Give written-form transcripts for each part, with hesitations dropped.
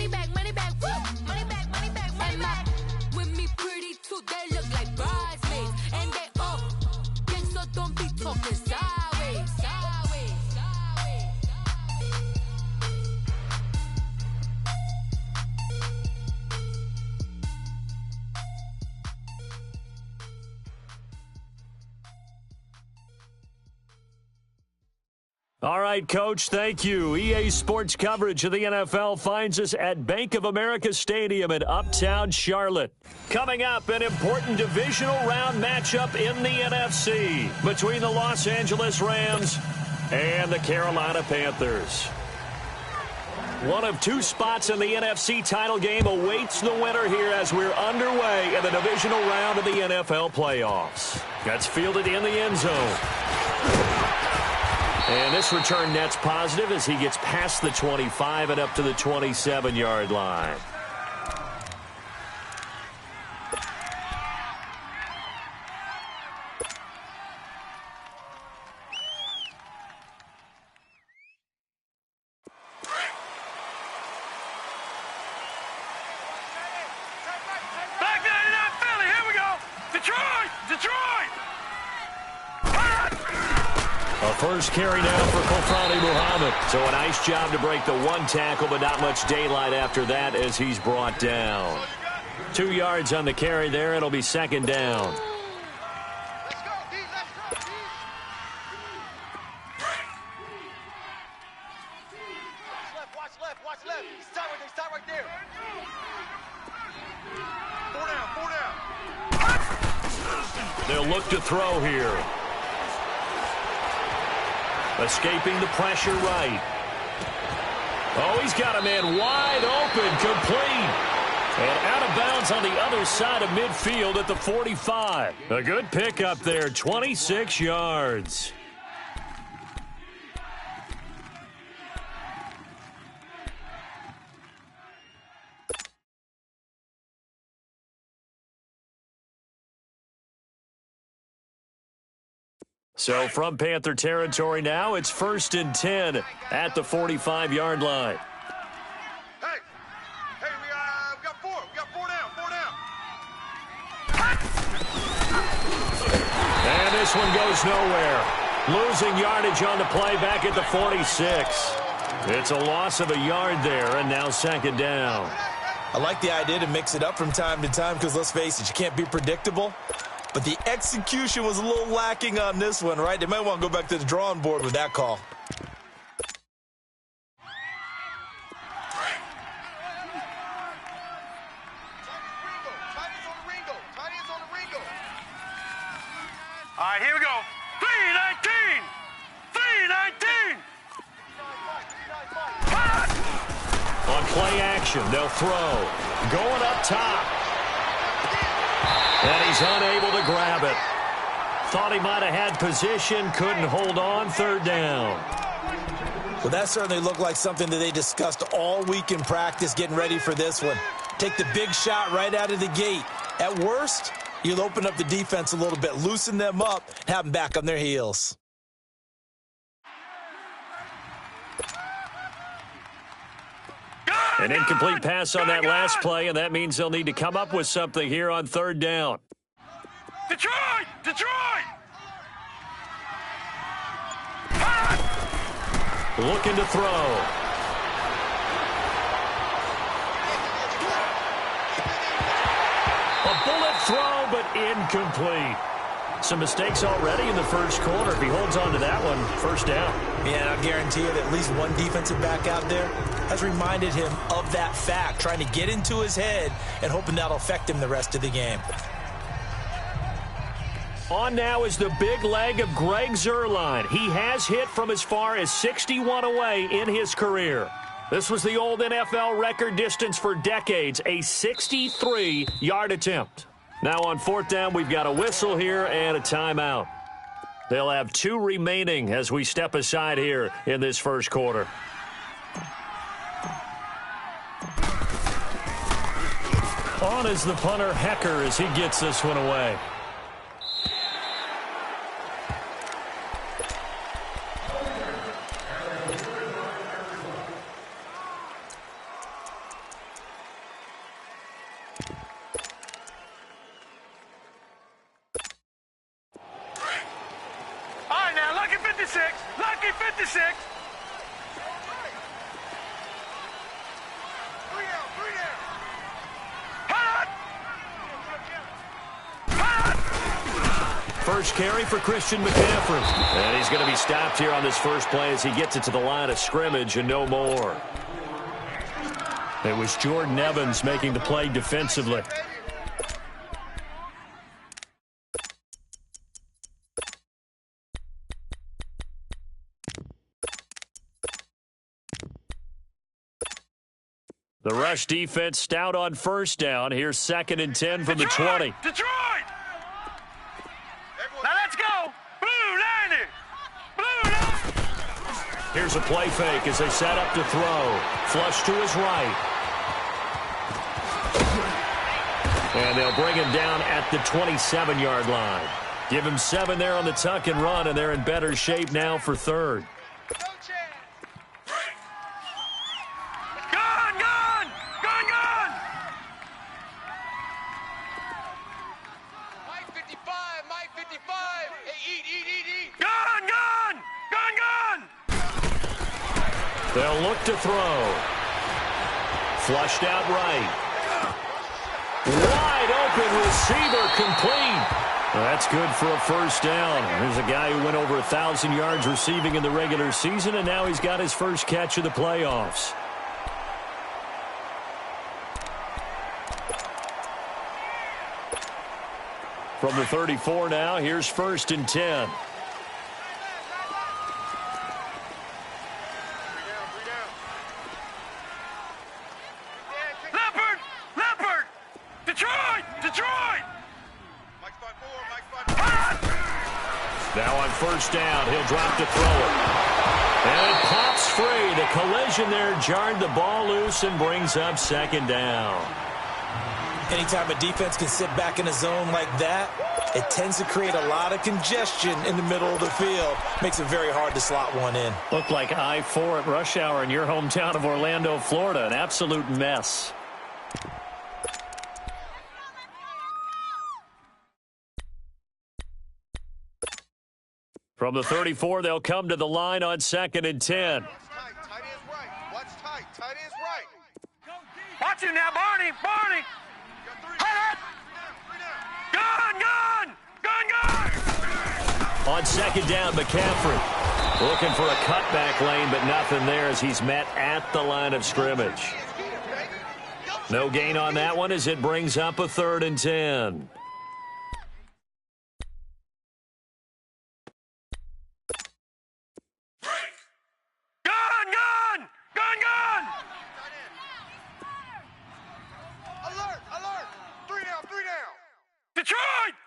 money back, woo! Money back, money back. With me pretty too, they look like bridesmaids. And they all gang, so don't be talking sideways. All right, Coach, thank you. EA Sports coverage of the NFL finds us at Bank of America Stadium in Uptown Charlotte. Coming up, an important divisional round matchup in the NFC between the Los Angeles Rams and the Carolina Panthers. One of two spots in the NFC title game awaits the winner here as we're underway in the divisional round of the NFL playoffs. That's fielded in the end zone. And this return net's positive as he gets past the 25 and up to the 27-yard line. Back 99 Philly, here we go! Detroit! A first carry now for Kofrani Muhammad. So a nice job to break the one tackle, but not much daylight after that as he's brought down. 2 yards on the carry there. It'll be second down. Watch left. Stop right there. 4 down. They'll look to throw here. Escaping the pressure right. Oh, he's got a man wide open, complete. And out of bounds on the other side of midfield at the 45. A good pickup there, 26 yards. So from Panther territory now, it's 1st and 10 at the 45-yard line. Hey, we got four. We got four down. And this one goes nowhere. Losing yardage on the play back at the 46. It's a loss of a yard there, and now second down. I like the idea to mix it up from time to time because, let's face it, you can't be predictable. But the execution was a little lacking on this one, right? They might want to go back to the drawing board with that call. All right, here we go. 319. On play action, they'll throw. Going up top. And he's unable to grab it. Thought he might have had position, couldn't hold on, third down. Well, that certainly looked like something that they discussed all week in practice getting ready for this one. Take the big shot right out of the gate. At worst, you'll open up the defense a little bit, loosen them up, have them back on their heels. An incomplete pass on that last play, and that means they'll need to come up with something here on third down. Detroit! Looking to throw. A bullet throw, but incomplete. Some mistakes already in the first quarter. If he holds on to that one, first down. Yeah, and I'll guarantee you that at least one defensive back out there has reminded him of that fact, trying to get into his head and hoping that'll affect him the rest of the game. On now is the big leg of Greg Zuerlein. He has hit from as far as 61 away in his career. This was the old NFL record distance for decades, a 63-yard attempt. Now on fourth down, we've got a whistle here and a timeout. They'll have 2 remaining as we step aside here in this first quarter. On is the punter, Hecker, as he gets this one away. Lucky 56! Lucky 56! Three down, three down! Hot! First carry for Christian McCaffrey. And he's going to be stopped here on this first play as he gets it to the line of scrimmage and no more. It was Jordan Evans making the play defensively. The rush defense stout on first down. Here's 2nd and 10 from the 20. Detroit! Now let's go! Blue 90! Blue 90! Here's a play fake as they set up to throw. Flush to his right. And they'll bring him down at the 27-yard line. Give him 7 there on the tuck and run, and they're in better shape now for 3rd. They'll look to throw. Flushed out right. Wide open receiver complete. Well, that's good for a first down. Here's a guy who went over 1,000 yards receiving in the regular season, and now he's got his first catch of the playoffs. From the 34 now, here's 1st and 10. Now on first down, he'll drop to throw it. And it pops free. The collision there jarred the ball loose and brings up 2nd down. Anytime a defense can sit back in a zone like that, it tends to create a lot of congestion in the middle of the field. Makes it very hard to slot one in. Looked like I-4 at rush hour in your hometown of Orlando, Florida. An absolute mess. From the 34, they'll come to the line on 2nd and 10. Tight ends right. Watch tight. Tight ends right. Watch him now, Barney. Barney. Hot. Gun. On 2nd down, McCaffrey looking for a cutback lane, but nothing there as he's met at the line of scrimmage. No gain on that one as it brings up a 3rd and 10.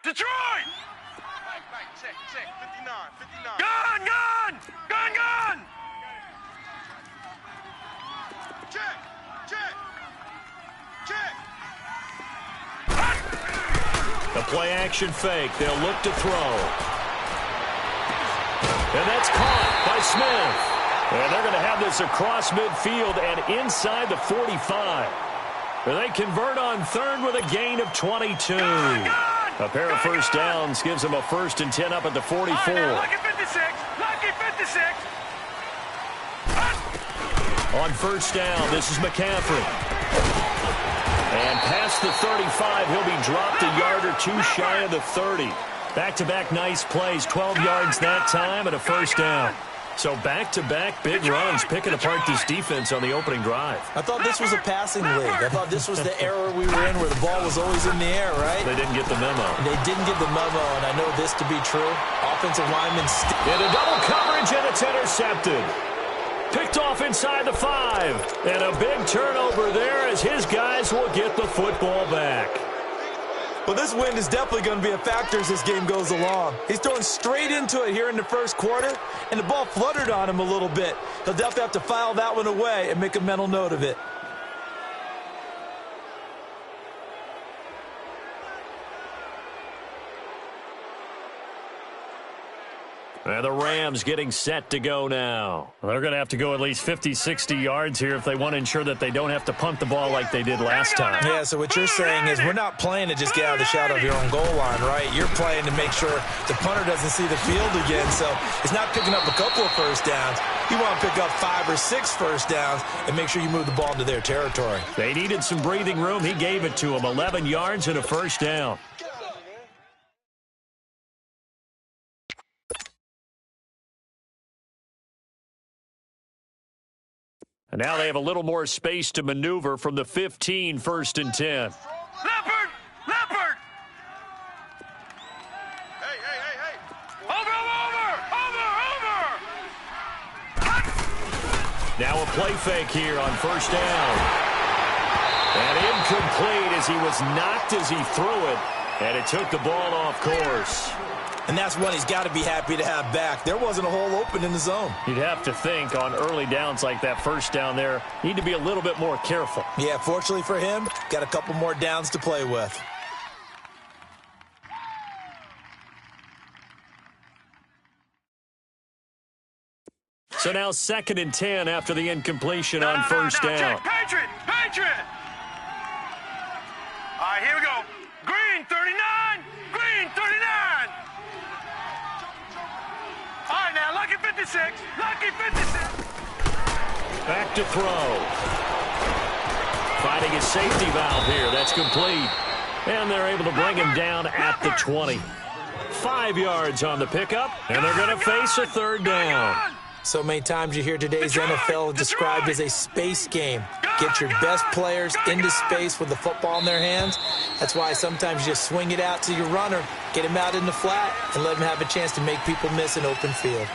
Detroit! Check. 59. Gun! Check. The play action fake. They'll look to throw. And that's caught by Smith. And they're going to have this across midfield and inside the 45. And they convert on 3rd with a gain of 22. A pair of first downs gives them a 1st and 10 up at the 44. Lucky 56. On first down, this is McCaffrey. And past the 35, he'll be dropped a yard or two shy of the 30. Back-to-back nice plays, 12 yards that time and a first down. So back-to-back big runs picking apart this defense on the opening drive. I thought this was a passing league. I thought this was the era we were in where the ball was always in the air, right? They didn't get the memo. They didn't get the memo, and I know this to be true. Offensive linemen into double coverage, and it's intercepted. Picked off inside the 5. And a big turnover there as his guys will get the football back. Well, this wind is definitely going to be a factor as this game goes along. He's throwing straight into it here in the first quarter, and the ball fluttered on him a little bit. He'll definitely have to file that one away and make a mental note of it. And the Rams getting set to go now. Well, they're going to have to go at least 50, 60 yards here if they want to ensure that they don't have to punt the ball like they did last time. Yeah, so what you're saying is we're not playing to just get out of the shadow of your own goal line, right? You're playing to make sure the punter doesn't see the field again. So it's not picking up a couple of first downs. You want to pick up 5 or 6 first downs and make sure you move the ball into their territory. They needed some breathing room. He gave it to them. 11 yards and a first down. And now they have a little more space to maneuver from the 15, 1st and 10. Leopard! Leopard! Hey, hey, hey, hey! Over! Now a play fake here on 1st down. And incomplete as he was knocked as he threw it. And it took the ball off course. And that's one he's got to be happy to have back. There wasn't a hole open in the zone. You'd have to think on early downs like that first down there, need to be a little bit more careful. Yeah, fortunately for him, got a couple more downs to play with. So now 2nd and 10 after the incompletion on 1st down. Patriot! Patriot! All right, here we go. Green 39! Green 39! All right, now, lucky 56. Lucky 56. Back to throw. Finding his safety valve here. That's complete. And they're able to bring him down at the 20. 5 yards on the pickup, and they're going to face a 3rd down. So many times you hear today's NFL described as a space game. Get your best players into space with the football in their hands. That's why sometimes you just swing it out to your runner, get him out in the flat, and let him have a chance to make people miss an open field.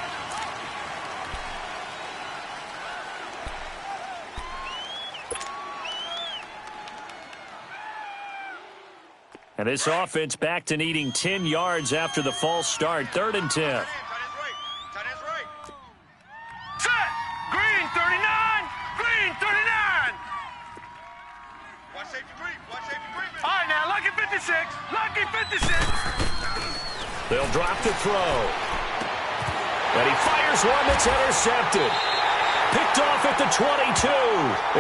And this offense back to needing 10 yards after the false start. 3rd and 10. Lucky 56. They'll drop the throw. And he fires one that's intercepted. Picked off at the 22.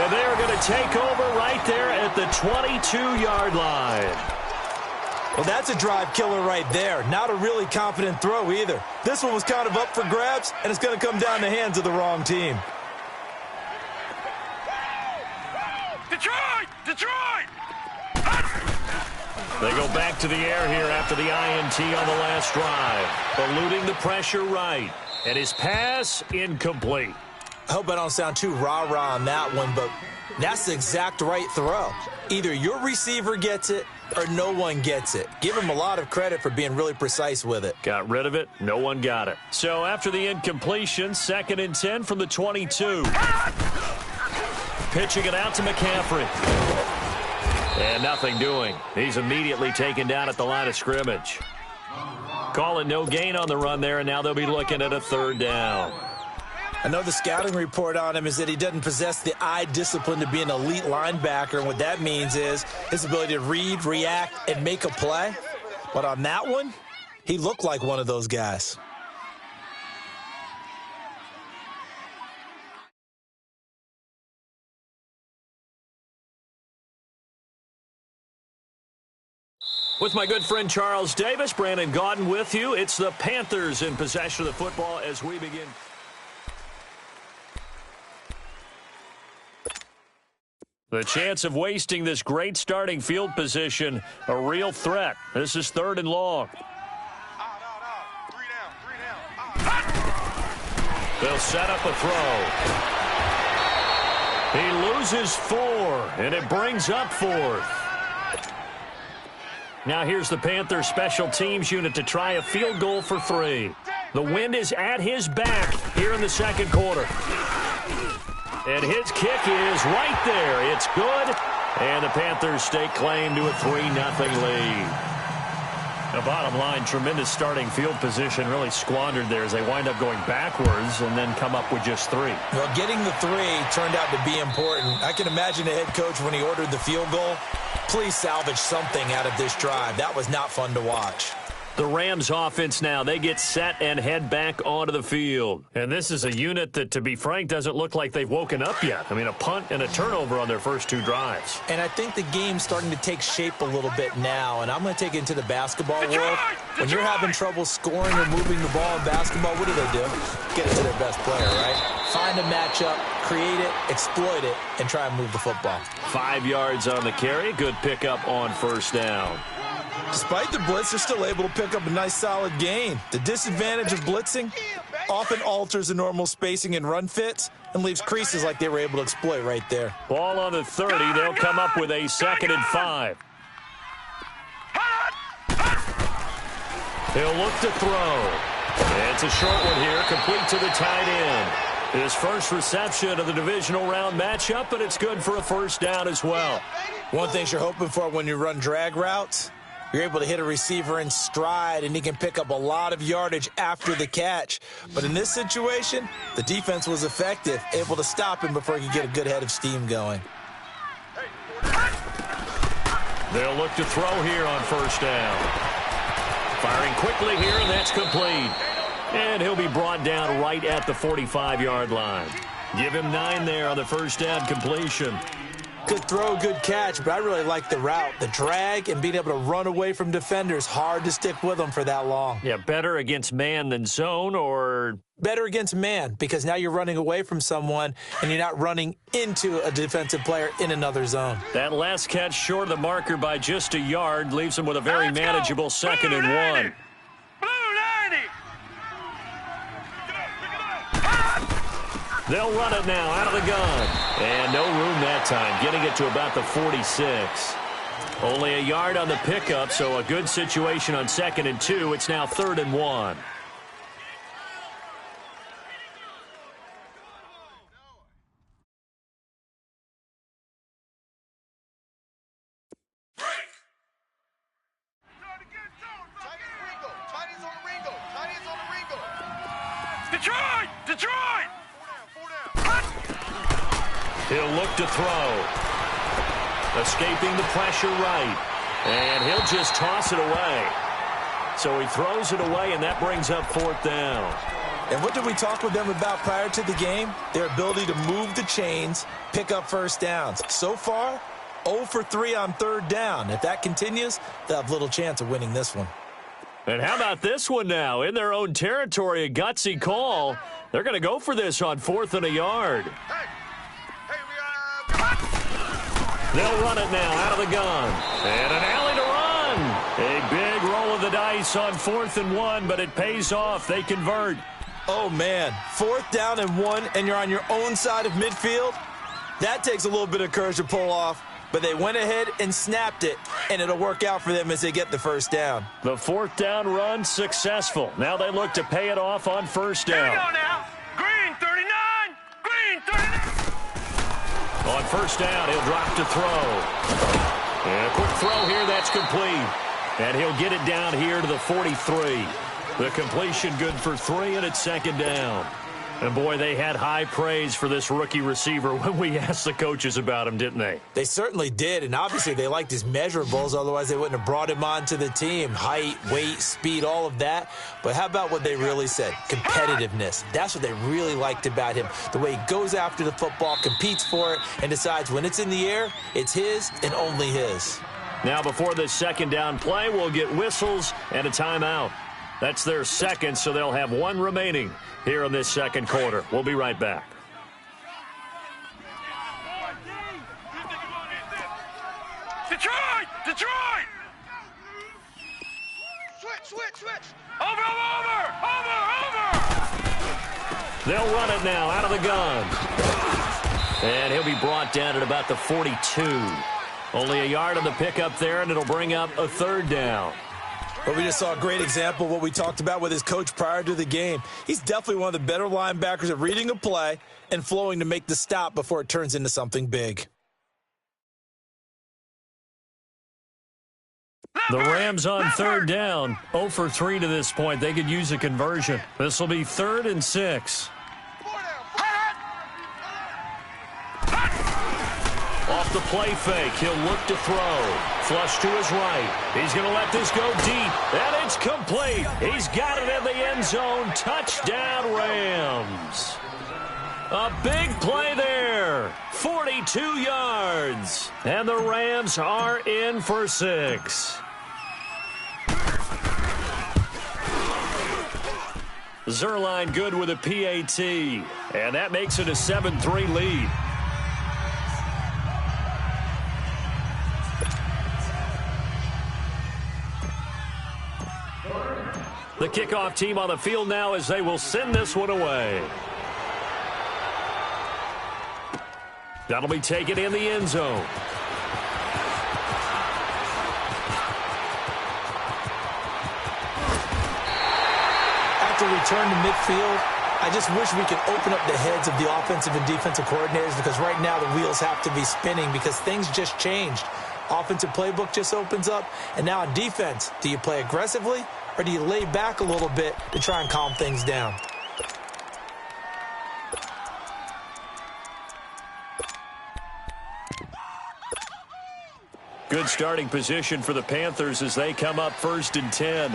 And they're going to take over right there at the 22-yard line. Well, that's a drive killer right there. Not a really confident throw either. This one was kind of up for grabs, and it's going to come down the hands of the wrong team. Detroit! Detroit! They go back to the air here after the INT on the last drive. Eluding the pressure right. And his pass incomplete. I hope I don't sound too rah-rah on that one, but that's the exact right throw. Either your receiver gets it or no one gets it. Give him a lot of credit for being really precise with it. Got rid of it. No one got it. So after the incompletion, 2nd and 10 from the 22. Pitching it out to McCaffrey. And nothing doing. He's immediately taken down at the line of scrimmage. Call it no gain on the run there, and now they'll be looking at a 3rd down. I know the scouting report on him is that he doesn't possess the eye discipline to be an elite linebacker, and what that means is his ability to read, react, and make a play. But on that one, he looked like one of those guys. With my good friend Charles Davis, Brandon Gaudin with you. It's the Panthers in possession of the football as we begin. The chance of wasting this great starting field position, a real threat. This is 3rd and long. They'll set up a throw. He loses 4, and it brings up 4th. Now here's the Panthers special teams unit to try a field goal for 3. The wind is at his back here in the 2nd quarter. And his kick is right there. It's good. And the Panthers stake claim to a 3-0 lead. The bottom line, tremendous starting field position, really squandered there as they wind up going backwards and then come up with just 3. Well, getting the 3 turned out to be important. I can imagine the head coach when he ordered the field goal. Please salvage something out of this drive. That was not fun to watch. The Rams offense now, they get set and head back onto the field. And this is a unit that, to be frank, doesn't look like they've woken up yet. I mean, a punt and a turnover on their first 2 drives. And I think the game's starting to take shape a little bit now, and I'm going to take it into the basketball world. When you're having trouble scoring or moving the ball in basketball, what do? Get it to their best player, right? Find a matchup, create it, exploit it, and try and move the football. 5 yards on the carry. Good pickup on first down. Despite the blitz, they're still able to pick up a nice, solid gain. The disadvantage of blitzing often alters the normal spacing and run fits and leaves creases like they were able to exploit right there. Ball on the 30. They'll come up with a 2nd and 5. He'll look to throw. It's a short one here, complete to the tight end. His first reception of the divisional round matchup, but it's good for a first down as well. One thing you're hoping for when you run drag routes, you're able to hit a receiver in stride, and he can pick up a lot of yardage after the catch. But in this situation, the defense was effective, able to stop him before he could get a good head of steam going. They'll look to throw here on first down. Firing quickly here, and that's complete. And he'll be brought down right at the 45-yard line. Give him 9 there on the first down completion. Good throw, good catch, but I really like the route. The drag and being able to run away from defenders, hard to stick with them for that long. Yeah, better against man than zone, or? Better against man, because now you're running away from someone and you're not running into a defensive player in another zone. That last catch short of the marker by just a yard leaves him with a very manageable 2nd and 1. They'll run it now out of the gun. And no room that time, getting it to about the 46. Only a yard on the pickup, so a good situation on 2nd and 2. It's now 3rd and 1. Detroit! He'll look to throw. Escaping the pressure right. And he'll just toss it away. So he throws it away, and that brings up 4th down. And what did we talk with them about prior to the game? Their ability to move the chains, pick up first downs. So far, 0 for 3 on 3rd down. If that continues, they'll have little chance of winning this one. And how about this one now? In their own territory, a gutsy call. They're going to go for this on 4th and a yard. They'll run it now out of the gun. And an alley to run. A big roll of the dice on 4th and 1, but it pays off. They convert. Oh, man. 4th down and 1, and you're on your own side of midfield? That takes a little bit of courage to pull off. But they went ahead and snapped it, and it'll work out for them as they get the first down. The 4th down run successful. Now they look to pay it off on first down. Here we go now. Green 39. Green 39. On first down, he'll drop to throw. And a quick throw here, that's complete. And he'll get it down here to the 43. The completion good for 3, and it's 2nd down. And, boy, they had high praise for this rookie receiver when we asked the coaches about him, didn't they? They certainly did, and obviously they liked his measurables. Otherwise, they wouldn't have brought him onto the team. Height, weight, speed, all of that. But how about what they really said? Competitiveness. That's what they really liked about him. The way he goes after the football, competes for it, and decides when it's in the air, it's his and only his. Now, before this 2nd down play, we'll get whistles and a timeout. That's their 2nd, so they'll have 1 remaining here in this 2nd quarter. We'll be right back. Detroit! Detroit! Switch! Over! They'll run it now out of the gun. And he'll be brought down at about the 42. Only a yard on the pickup there, and it'll bring up a 3rd down. But we just saw a great example of what we talked about with his coach prior to the game. He's definitely one of the better linebackers at reading a play and flowing to make the stop before it turns into something big. The Rams on 3rd down, 0 for 3 to this point. They could use a conversion. This will be 3rd and 6. Off the play fake, he'll look to throw. Flush to his right. He's going to let this go deep, and it's complete. He's got it in the end zone. Touchdown, Rams. A big play there. 42 yards. And the Rams are in for 6. Zerline good with a PAT. And that makes it a 7-3 lead. The kickoff team on the field now as they will send this one away. That'll be taken in the end zone. After return to midfield, I just wish we could open up the heads of the offensive and defensive coordinators, because right now the wheels have to be spinning because things just changed. Offensive playbook just opens up, and now on defense, do you play aggressively or do you lay back a little bit to try and calm things down? Good starting position for the Panthers as they come up 1st and 10.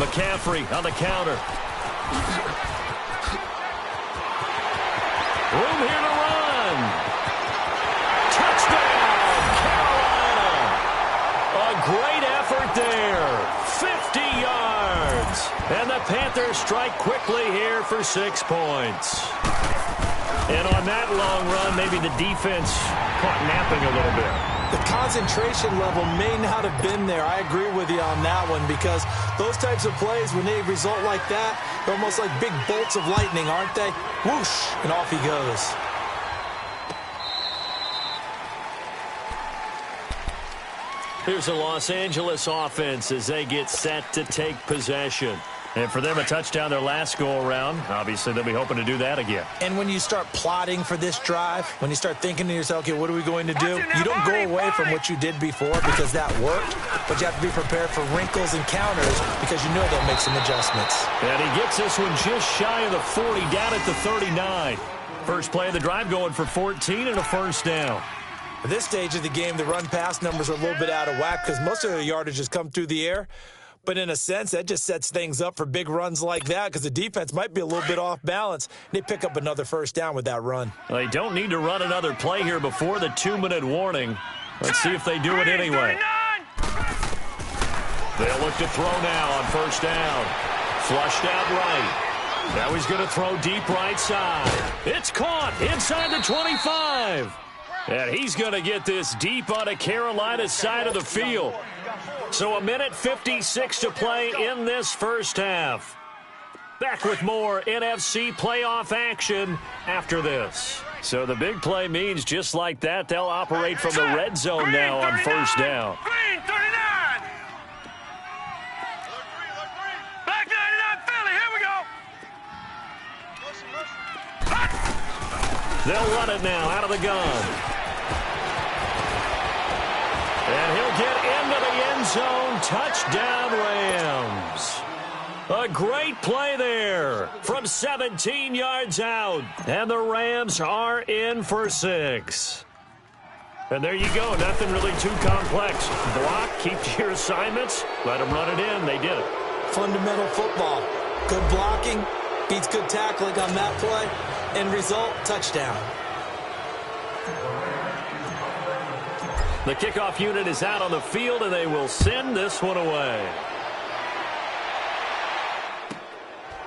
McCaffrey on the counter. Room here to run. Touchdown, Carolina. A great effort there. 50 yards. And the Panthers strike quickly here for 6 points. And on that long run, maybe the defense caught napping a little bit. The concentration level may not have been there. I agree with you on that one, because those types of plays, when they result like that, they're almost like big bolts of lightning, aren't they? Whoosh, and off he goes. Here's the Los Angeles offense as they get set to take possession. And for them, a touchdown their last go-around. Obviously, they'll be hoping to do that again. And when you start plotting for this drive, when you start thinking to yourself, okay, what are we going to do? You don't go away from what you did before because that worked, but you have to be prepared for wrinkles and counters because you know they'll make some adjustments. And he gets this one just shy of the 40, down at the 39. First play of the drive going for 14 and a first down. At this stage of the game, the run-pass numbers are a little bit out of whack because most of the yardage has come through the air. But in a sense, that just sets things up for big runs like that because the defense might be a little bit off balance. They pick up another first down with that run. They don't need to run another play here before the 2-minute warning. Let's see if they do it anyway. They'll look to throw now on first down. Flushed out right. Now he's going to throw deep right side. It's caught inside the 25. And he's going to get this deep on a Carolina side of the field. So 1:56 to play in this first half. Back with more NFC playoff action after this. So the big play means just like that, they'll operate from the red zone now on first down. Green 39. Black 99 Philly, here we go. They'll run it now out of the gun. And he'll get into the end zone. Touchdown, Rams. A great play there from 17 yards out. And the Rams are in for 6. And there you go. Nothing really too complex. Block, keep to your assignments, let them run it in. They did it. Fundamental football. Good blocking beats good tackling on that play. End result, touchdown. The kickoff unit is out on the field, and they will send this one away.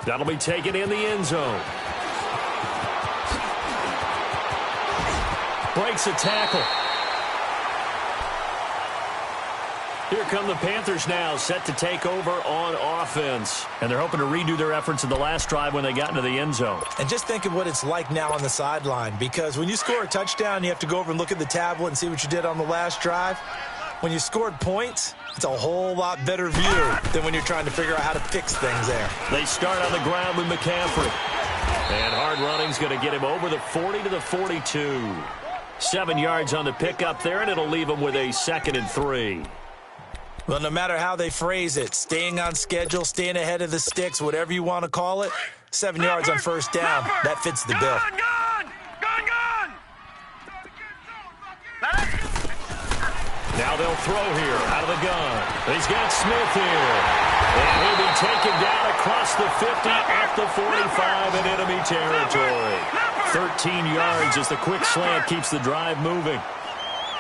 That'll be taken in the end zone. Breaks a tackle. Here come the Panthers now, set to take over on offense. And they're hoping to redo their efforts in the last drive when they got into the end zone. And just think of what it's like now on the sideline, because when you score a touchdown, you have to go over and look at the tablet and see what you did on the last drive. When you scored points, it's a whole lot better view than when you're trying to figure out how to fix things there. They start on the ground with McCaffrey. And hard running's going to get him over the 40 to the 42. 7 yards on the pickup there, and it'll leave him with a 2nd and 3. Well, no matter how they phrase it, staying on schedule, staying ahead of the sticks, whatever you want to call it, 7 yards on first down. That fits the bill. Now they'll throw here out of the gun. He's got Smith here. And he'll be taken down across the 50 at the 45 in enemy territory. 13 yards as the quick slant keeps the drive moving.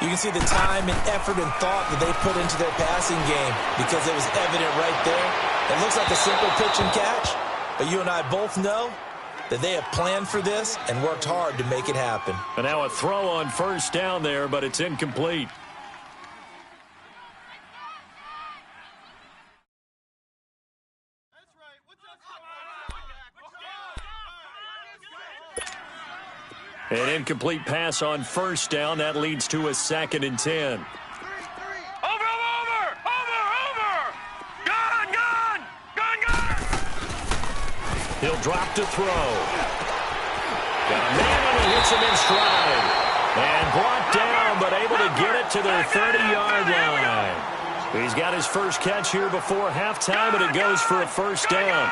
You can see the time and effort and thought that they put into their passing game because it was evident right there. It looks like a simple pitch and catch, but you and I both know that they have planned for this and worked hard to make it happen. And now a throw on first down there, but it's incomplete. An incomplete pass on first down. That leads to a 2nd and 10. Over! Gun! He'll drop to throw. Got a man and he hits him in stride. And brought down, but able to get it to their 30-yard line. He's got his first catch here before halftime, and it goes for a first down.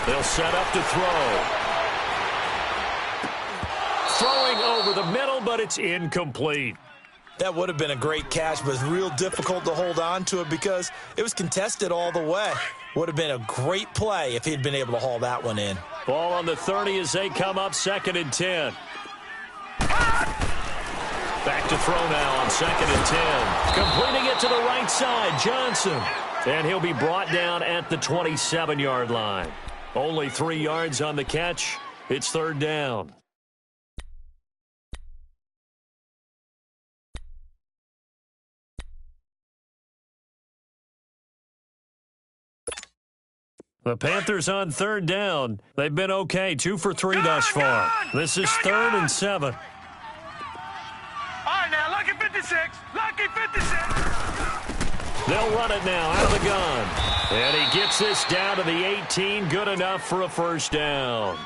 They'll set up to throw. Throwing over the middle, but it's incomplete. That would have been a great catch, but it's real difficult to hold on to it because it was contested all the way. Would have been a great play if he'd been able to haul that one in. Ball on the 30 as they come up 2nd and 10. Back to throw now on 2nd and 10. Completing it to the right side, Johnson. And he'll be brought down at the 27-yard line. Only 3 yards on the catch. It's 3rd down. The Panthers on 3rd down. They've been okay, 2 for 3 thus far. This is 3rd and 7. All right, now, lucky 56. Lucky 56. They'll run it now out of the gun. And he gets this down to the 18. Good enough for a first down.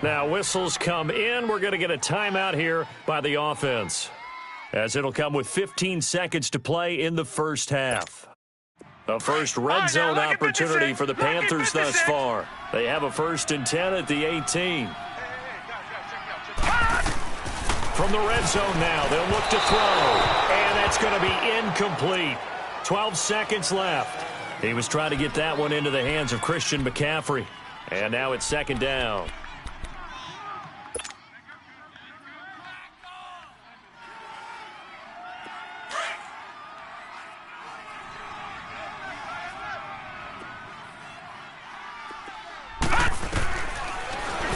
Now whistles come in. We're going to get a timeout here by the offense, as it'll come with 15 seconds to play in the first half. The first red zone opportunity for the Panthers thus far. They have a 1st and 10 at the 18. From the red zone now, they'll look to throw. And that's going to be incomplete. 12 seconds left. He was trying to get that one into the hands of Christian McCaffrey. And now it's 2nd down.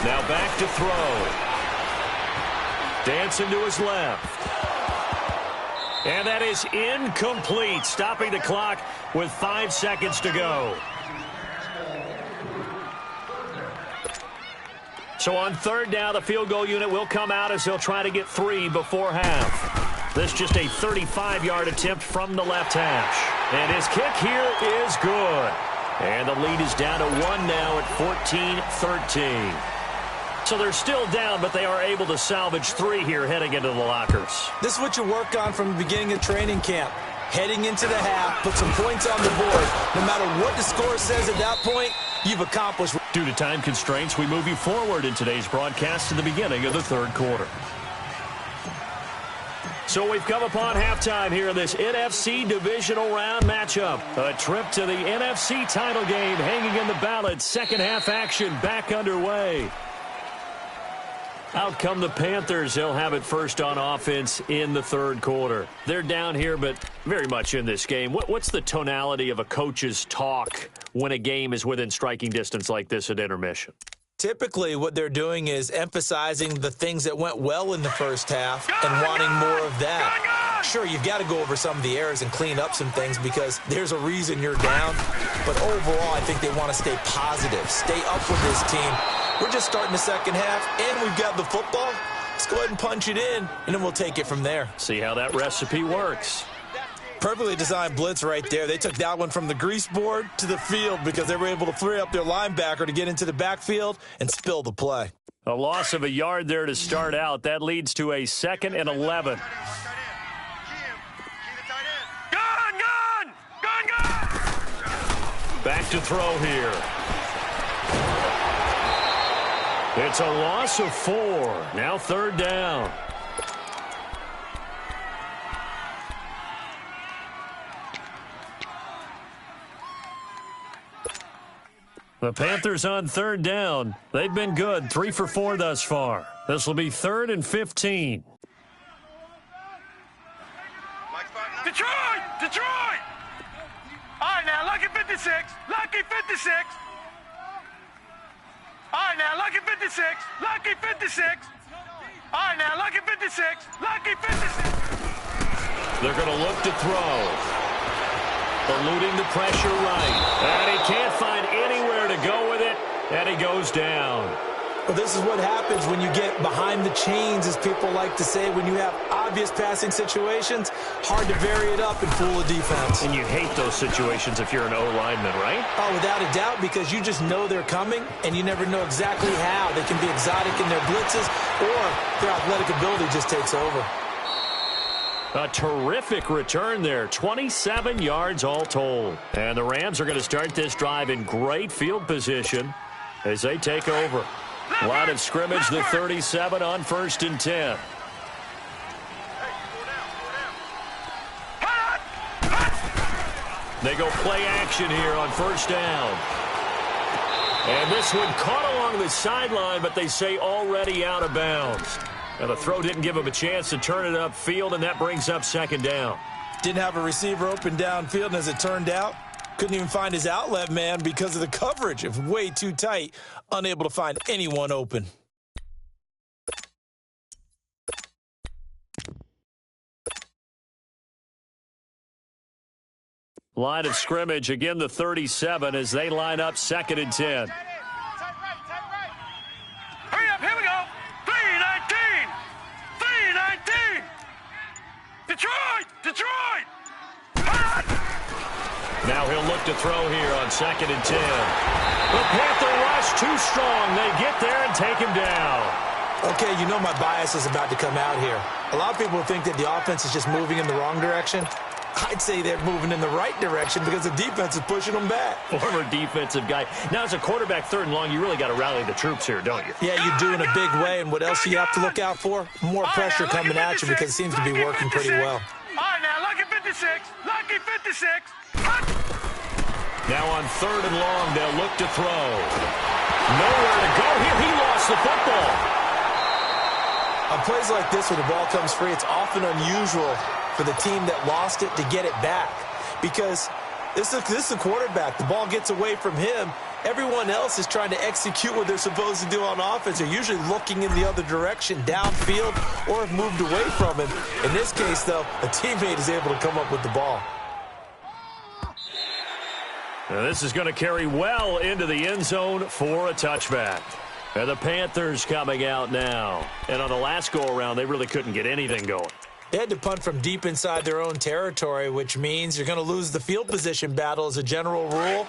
Now back to throw. Dancing to his left. And that is incomplete, stopping the clock with 5 seconds to go. So on 3rd down, the field goal unit will come out as they'll try to get 3 before half. This just a 35-yard attempt from the left hash. And his kick here is good. And the lead is down to 1 now at 14-13. So they're still down, but they are able to salvage 3 here heading into the lockers. This is what you work on from the beginning of training camp. Heading into the half, put some points on the board. No matter what the score says at that point, you've accomplished. Due to time constraints, we move you forward in today's broadcast to the beginning of the 3rd quarter. So we've come upon halftime here in this NFC Divisional Round matchup. A trip to the NFC title game hanging in the balance. Second half action back underway. Out come the Panthers. They'll have it first on offense in the 3rd quarter. They're down here, but very much in this game. What's the tonality of a coach's talk when a game is within striking distance like this at intermission? Typically, what they're doing is emphasizing the things that went well in the first half and wanting more of that. Sure, you've got to go over some of the errors and clean up some things because there's a reason you're down. But overall, I think they want to stay positive, stay up with this team. We're just starting the second half, and we've got the football. Let's go ahead and punch it in, and then we'll take it from there. See how that recipe works. Perfectly designed blitz right there. They took that one from the grease board to the field because they were able to free up their linebacker to get into the backfield and spill the play. A loss of a yard there to start out. That leads to a 2nd and 11. Back to throw here. It's a loss of 4. Now 3rd down. The Panthers on 3rd down. They've been good, 3 for 4 thus far. This will be 3rd and 15. Detroit! Detroit! All right, now, lucky 56. Lucky 56. All right, now, lucky 56. Lucky 56. All right, now, lucky 56. Lucky 56. They're going to look to throw. Eluding the pressure right. And he can't find anywhere to go with it. And he goes down. Well, this is what happens when you get behind the chains, as people like to say. When you have obvious passing situations, hard to vary it up and fool a defense. And you hate those situations if you're an O-lineman, right? Oh, without a doubt, because you just know they're coming, and you never know exactly how. They can be exotic in their blitzes, or their athletic ability just takes over. A terrific return there, 27 yards all told. And the Rams are going to start this drive in great field position as they take over. Line of scrimmage, the 37 on 1st and 10. They go play action here on 1st down. And this one caught along the sideline, but they say already out of bounds. And the throw didn't give him a chance to turn it upfield, and that brings up 2nd down. Didn't have a receiver open downfield, and as it turned out, couldn't even find his outlet man because of the coverage. It was way too tight, unable to find anyone open. Line of scrimmage, again the 37 as they line up 2nd and 10. Hurry up, here we go. 3-19. 3-19. Detroit! Detroit! Now he'll look to throw here on 2nd and 10. The Panther rush too strong. They get there and take him down. Okay, you know my bias is about to come out here. A lot of people think that the offense is just moving in the wrong direction. I'd say they're moving in the right direction because the defense is pushing them back. Former defensive guy. Now, as a quarterback 3rd and long, you really got to rally the troops here, don't you? Yeah, you do in a big way. And what else do you have to look out for? More pressure coming at you because it seems to be working pretty well. All right, now, lucky 56. Lucky 56. Now on 3rd and long, they'll look to throw. Nowhere to go here. He lost the football. On plays like this where the ball comes free, it's often unusual for the team that lost it to get it back. Because this is a quarterback. The ball gets away from him. Everyone else is trying to execute what they're supposed to do on offense. They're usually looking in the other direction, downfield, or have moved away from him. In this case, though, a teammate is able to come up with the ball. Now this is going to carry well into the end zone for a touchback. And the Panthers coming out now. And on the last go-around, they really couldn't get anything going. They had to punt from deep inside their own territory, which means you're going to lose the field position battle as a general rule.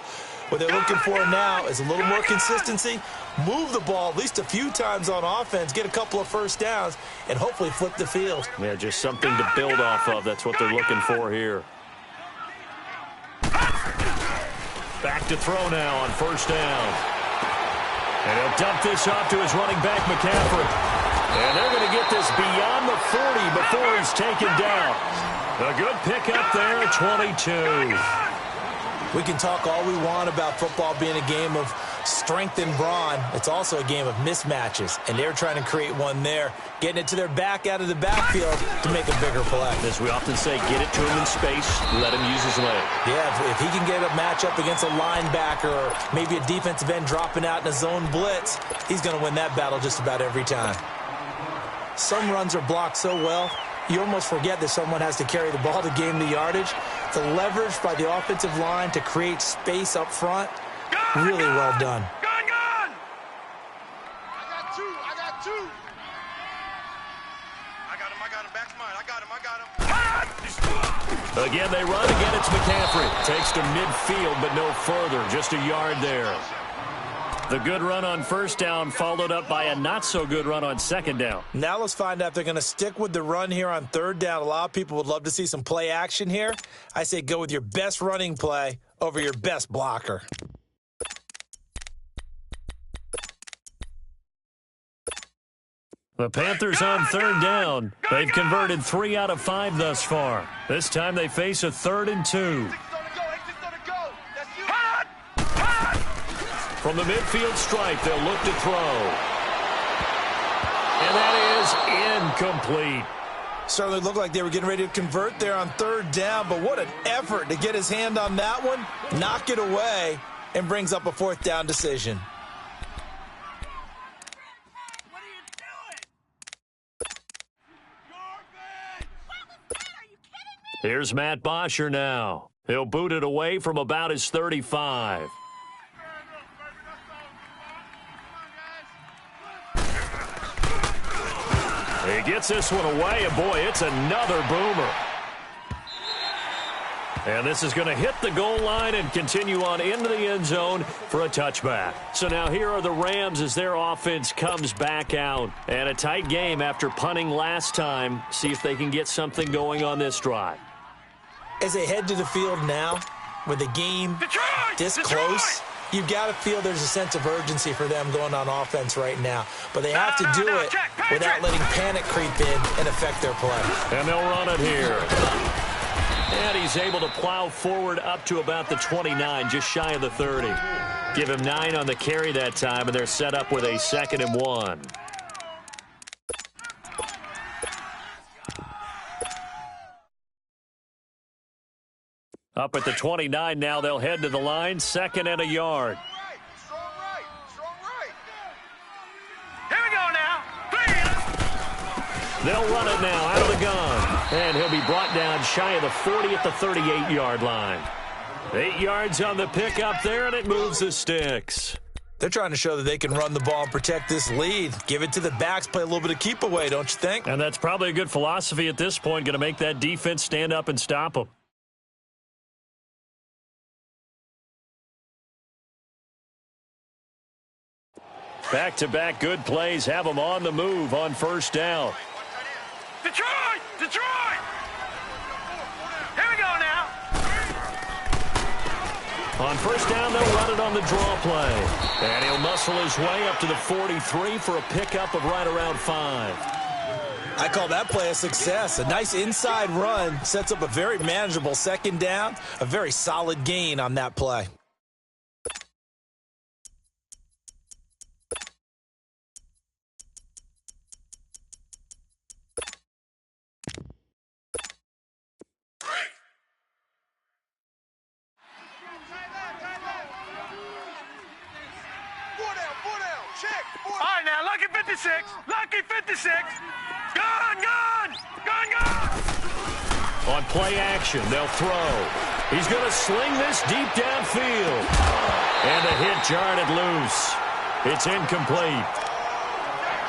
What they're looking for now is a little more consistency, move the ball at least a few times on offense, get a couple of 1st downs, and hopefully flip the field. Yeah, just something to build off of. That's what they're looking for here. Back to throw now on 1st down. And he'll dump this off to his running back, McCaffrey. And they're going to get this beyond the 40 before he's taken down. A good pickup there at 22. We can talk all we want about football being a game of strength and brawn. It's also a game of mismatches, and they're trying to create one there, getting it to their back out of the backfield to make a bigger play. As we often say, get it to him in space, let him use his leg. Yeah, if he can get a matchup against a linebacker or maybe a defensive end dropping out in a zone blitz, he's going to win that battle just about every time. Some runs are blocked so well, you almost forget that someone has to carry the ball to gain the yardage. The leverage by the offensive line to create space up front, really well done. Gun! I got two. I got him. Back's mine. I got him. Again, they run. Again, it's McCaffrey. Takes to midfield, but no further. Just a yard there. The good run on first down followed up by a not-so-good run on second down. Now let's find out if they're going to stick with the run here on third down. A lot of people would love to see some play action here. I say go with your best running play over your best blocker. The Panthers on third down. They've converted 3 out of 5 thus far. This time they face a 3rd and 2. From the midfield stripe, they'll look to throw. And that is incomplete. Certainly looked like they were getting ready to convert there on third down, but what an effort to get his hand on that one, knock it away, and brings up a 4th down decision. Here's Matt Bosher now. He'll boot it away from about his 35. He gets this one away, and boy, it's another boomer. And this is going to hit the goal line and continue on into the end zone for a touchback. So now here are the Rams as their offense comes back out. And a tight game after punting last time. See if they can get something going on this drive. As they head to the field now, with the game this close, you've got to feel there's a sense of urgency for them going on offense right now. But they have to do it without letting panic creep in and affect their play. And they'll run it here. And he's able to plow forward up to about the 29, just shy of the 30. Give him 9 on the carry that time, and they're set up with a 2nd and 1. Up at the 29 now, they'll head to the line, 2nd and a yard. Strong right. Strong right. Here we go now. Please. They'll run it now out of the gun. And he'll be brought down shy of the 40 at the 38-yard line. 8 yards on the pickup there, and it moves the sticks. They're trying to show that they can run the ball and protect this lead. Give it to the backs, play a little bit of keep away, don't you think? And that's probably a good philosophy at this point, going to make that defense stand up and stop them. Back-to-back good plays have them on the move on first down. Detroit! Detroit! Here we go now. On first down, they'll run it on the draw play. And he'll muscle his way up to the 43 for a pickup of right around 5. I call that play a success. A nice inside run sets up a very manageable 2nd down. A very solid gain on that play. All right, now, lucky 56. Lucky 56. Gone, gone. Gone, gone. On play action, they'll throw. He's going to sling this deep downfield. And the hit jarred it loose. It's incomplete.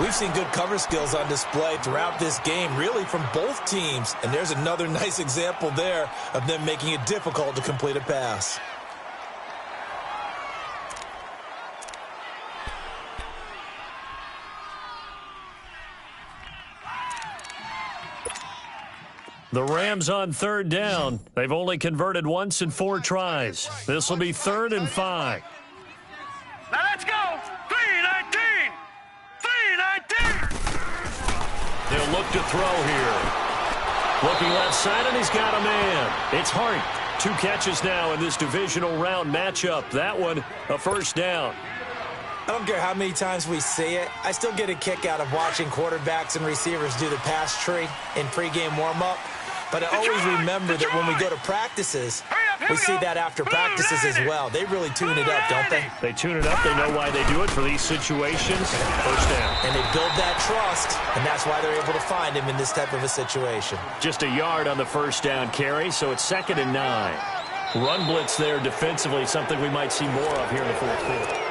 We've seen good cover skills on display throughout this game, really from both teams. And there's another nice example there of them making it difficult to complete a pass. The Rams on third down. They've only converted once in 4 tries. This will be 3rd and 5. Now let's go. 3-19. 3-19. He'll look to throw here. Looking left side, and he's got a man. It's Hart. 2 catches now in this divisional round matchup. That one, a first down. I don't care how many times we see it. I still get a kick out of watching quarterbacks and receivers do the pass tree in pregame warm-up. But I always remember that when we go to practices, we see that after practices as well. They really tune it up, don't they? They tune it up. They know why they do it for these situations. First down. And they build that trust, and that's why they're able to find him in this type of a situation. Just a yard on the first down carry, so it's 2nd and 9. Run blitz there defensively, something we might see more of here in the 4th quarter.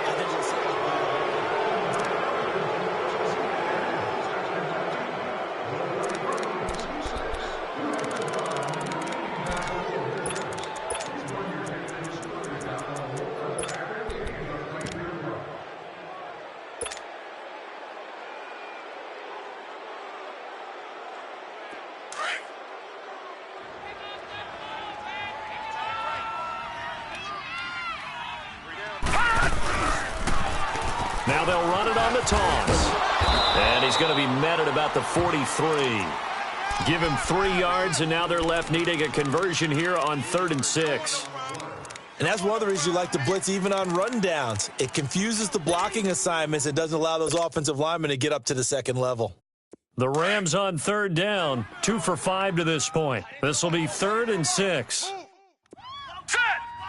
Now they'll run it on the toss. And he's going to be met at about the 43. Give him 3 yards, and now they're left needing a conversion here on 3rd and 6. And that's one of the reasons you like to blitz even on rundowns. It confuses the blocking assignments. It doesn't allow those offensive linemen to get up to the second level. The Rams on 3rd down, 2 for 5 to this point. This will be 3rd and 6. Set!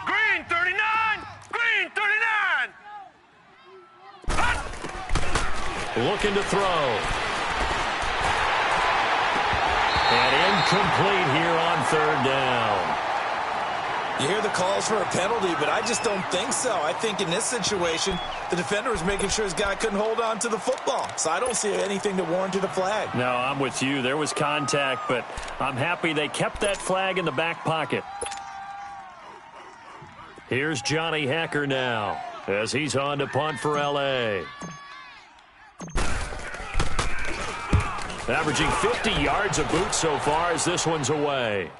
Green 39! Green 39! Looking to throw. And incomplete here on 3rd down. You hear the calls for a penalty, but I just don't think so. I think in this situation, the defender was making sure his guy couldn't hold on to the football. So I don't see anything to warrant a flag. No, I'm with you. There was contact, but I'm happy they kept that flag in the back pocket. Here's Johnny Hacker now as he's on to punt for L.A. Averaging 50 yards a boot so far as this one's away.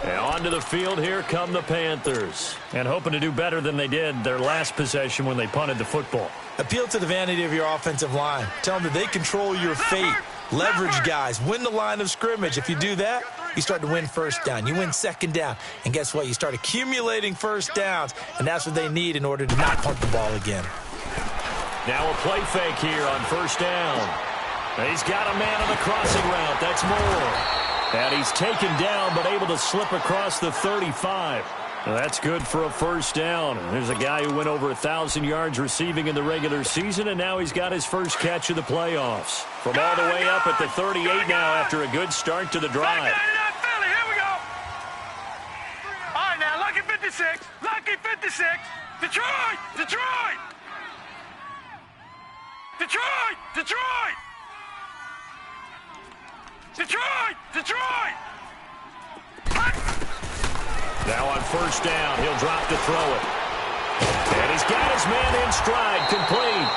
And onto the field, here come the Panthers. And hoping to do better than they did their last possession when they punted the football. Appeal to the vanity of your offensive line. Tell them that they control your fate. Leverage guys. Win the line of scrimmage. If you do that, you start to win 1st down. You win 2nd down. And guess what? You start accumulating 1st downs. And that's what they need in order to not punt the ball again. Now a play fake here on 1st down. He's got a man on the crossing route. That's Moore. And he's taken down, but able to slip across the 35. Well, that's good for a 1st down. There's a guy who went over 1,000 yards receiving in the regular season, and now he's got his first catch of the playoffs. From all the way up at the 38 now after a good start to the drive. Philly, here we go. All right, now, lucky 56. Lucky 56. Detroit! Detroit! Detroit! Detroit! Detroit! Detroit! Now on 1st down, he'll drop to throw it. And he's got his man in stride, complete.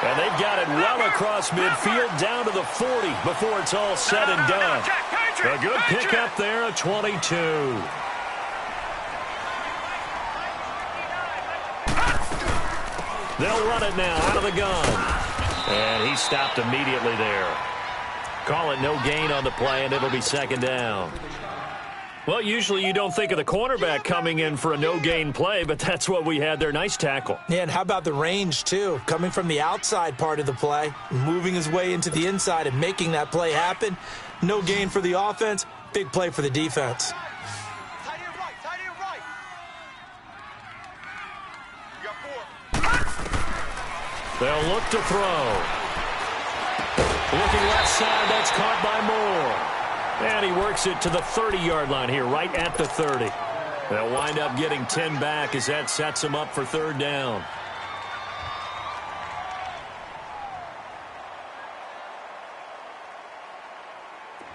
And they've got it well across midfield down to the 40 before it's all said and done. A good pickup there at 22. They'll run it now out of the gun. And he stopped immediately there. Call it no gain on the play, and it'll be 2nd down. Well, usually you don't think of the cornerback coming in for a no-gain play, but that's what we had there. Nice tackle. Yeah, and how about the range, too? Coming from the outside part of the play, moving his way into the inside and making that play happen. No gain for the offense, big play for the defense. Tight end right, tight end right. You got 4. They'll look to throw. Looking left side, that's caught by Moore. And he works it to the 30-yard line here, right at the 30. They'll wind up getting 10 back as that sets him up for 3rd down.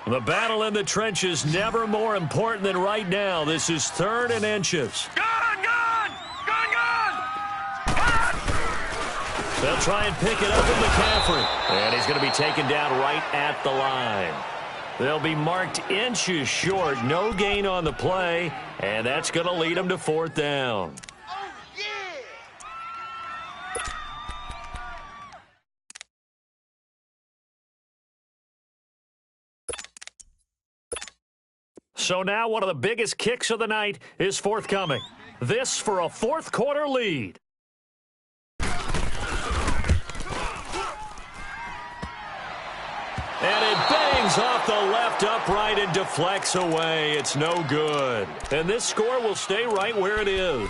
The battle in the trenches never more important than right now. This is 3rd and inches. Gun! They'll try and pick it up in McCaffrey. And he's going to be taken down right at the line. They'll be marked inches short. No gain on the play. And that's going to lead them to 4th down. Oh, yeah! So now one of the biggest kicks of the night is forthcoming. This for a 4th quarter lead. And it bangs off the left upright and deflects away. It's no good. And this score will stay right where it is.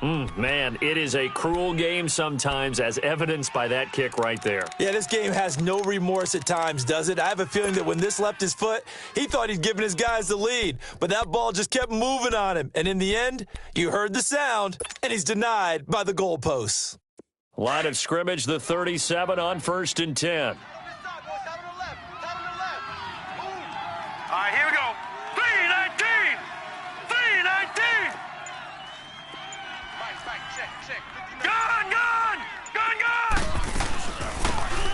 Man, it is a cruel game sometimes, as evidenced by that kick right there. Yeah, this game has no remorse at times, does it? I have a feeling that when this left his foot, he thought he'd given his guys the lead. But that ball just kept moving on him. And in the end, you heard the sound, and he's denied by the goalposts. Line of scrimmage, the 37 on 1st and 10. All right, here we go. 319! 319! Check. Gun!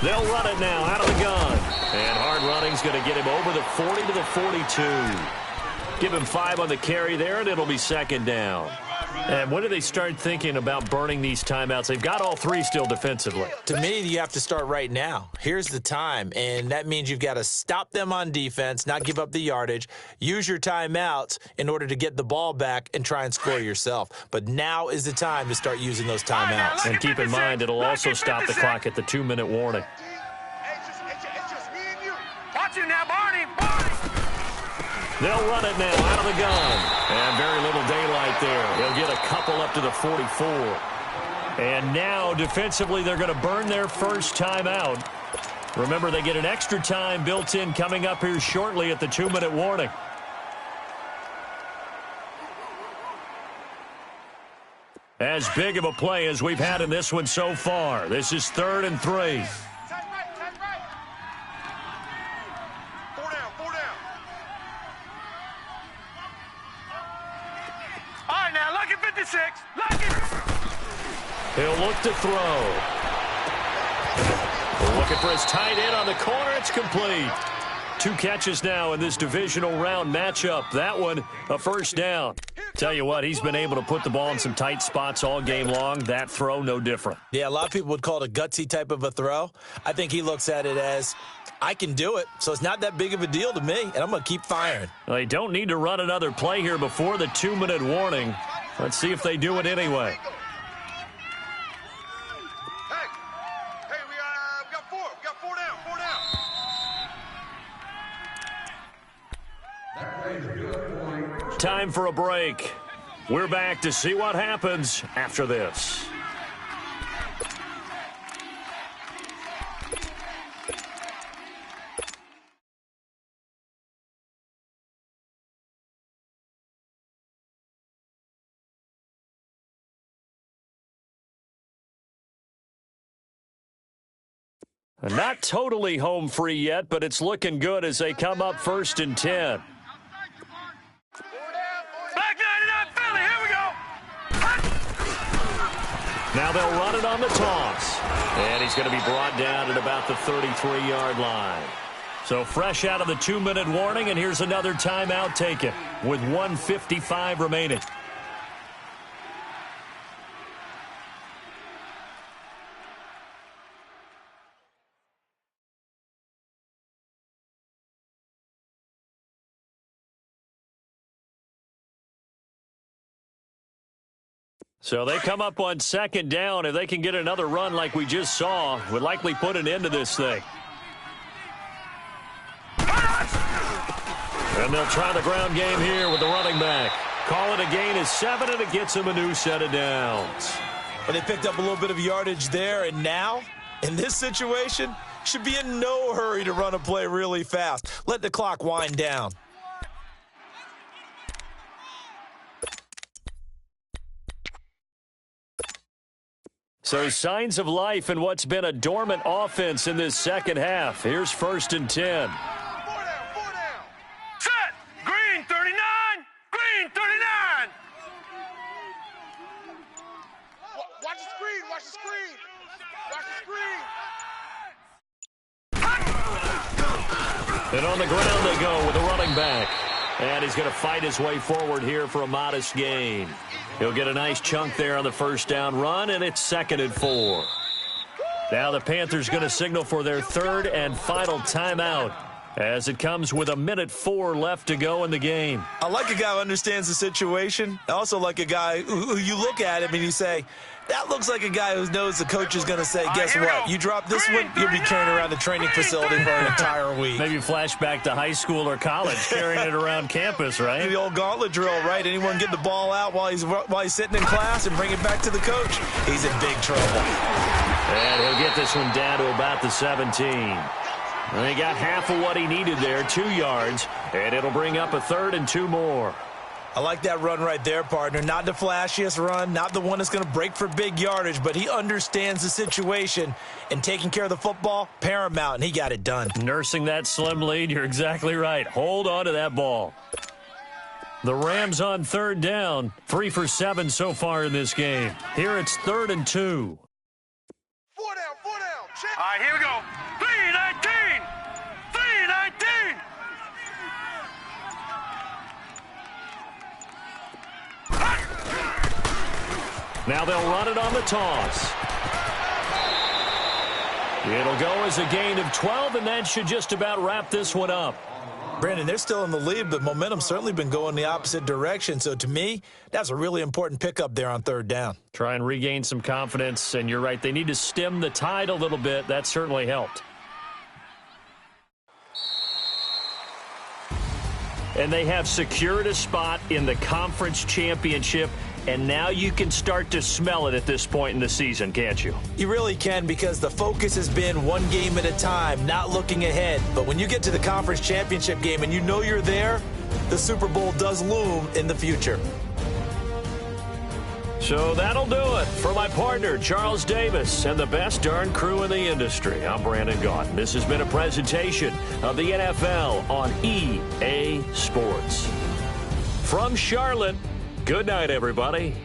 They'll run it now out of the gun. And hard running's going to get him over the 40 to the 42. Give him 5 on the carry there, and it'll be 2nd down. And when do they start thinking about burning these timeouts? They've got all three still defensively. To me, you have to start right now. Here's the time, and that means you've got to stop them on defense, not give up the yardage, use your timeouts in order to get the ball back and try and score yourself. But now is the time to start using those timeouts. And keep in mind, it'll also stop the clock at the 2-minute warning. It's just me and you. Watch it now, Barney. They'll run it now out of the gun. And very little daylight there. He'll get a couple up to the 44. And now, defensively, they're going to burn their first timeout. Remember, they get an extra time built in coming up here shortly at the 2-minute warning. As big of a play as we've had in this one so far. This is 3rd and 3. He'll look to throw. Looking for his tight end on the corner. It's complete. 2 catches now in this divisional round matchup. That one, a first down. Tell you what, he's been able to put the ball in some tight spots all game long. That throw, no different. Yeah, a lot of people would call it a gutsy type of a throw. I think he looks at it as, I can do it, so it's not that big of a deal to me, and I'm going to keep firing. Well, they don't need to run another play here before the 2-minute warning. Let's see if they do it anyway. Time for a break. We're back to see what happens after this. Not totally home free yet, but it's looking good as they come up 1st and 10. Now they'll run it on the toss. And he's going to be brought down at about the 33-yard line. So fresh out of the 2-minute warning, and here's another timeout taken with 1:55 remaining. So they come up on 2nd down. If they can get another run like we just saw, would likely put an end to this thing. And they'll try the ground game here with the running back. Call it a gain of 7, and it gets them a new set of downs. But they picked up a little bit of yardage there, and now, in this situation, should be in no hurry to run a play really fast. Let the clock wind down. So signs of life in what's been a dormant offense in this second half. Here's 1st and 10. 4 down. Set. Green 39. Green 39. Watch the screen. Watch the screen. Watch the screen. And on the ground they go with the running back. And he's going to fight his way forward here for a modest gain. He'll get a nice chunk there on the first down run, and it's 2nd and 4. Now the Panthers going to signal for their 3rd and final timeout as it comes with 1:04 left to go in the game. I like a guy who understands the situation. I also like a guy who you look at him and you say, that looks like a guy who knows the coach is going to say, guess what? You drop this one, you'll be carrying around the training facility for an entire week. Maybe flashback to high school or college, carrying it around campus, right? The old gauntlet drill, right? Anyone get the ball out while he's sitting in class and bring it back to the coach? He's in big trouble. And he'll get this one down to about the 17. And he got half of what he needed there, 2 yards, and it'll bring up a 3rd and 2 more. I like that run right there, partner. Not the flashiest run, not the one that's going to break for big yardage, but he understands the situation, and taking care of the football, paramount, and he got it done. Nursing that slim lead, you're exactly right. Hold on to that ball. The Rams on 3rd down, 3 for 7 so far in this game. Here it's 3rd and 2. 4 down. Check. All right, here we go. 3-19. 3-19. Now they'll run it on the toss. It'll go as a gain of 12, and that should just about wrap this one up. Brandon, they're still in the lead, but momentum's certainly been going the opposite direction. So to me, that's a really important pickup there on third down. Try and regain some confidence, and you're right. They need to stem the tide a little bit. That certainly helped. And they have secured a spot in the conference championship, and now you can start to smell it at this point in the season, can't you? You really can, because the focus has been one game at a time, not looking ahead. But when you get to the conference championship game and you know you're there, the Super Bowl does loom in the future. So that'll do it. For my partner, Charles Davis, and the best darn crew in the industry, I'm Brandon Gaudin. This has been a presentation of the NFL on EA Sports. From Charlotte, good night, everybody.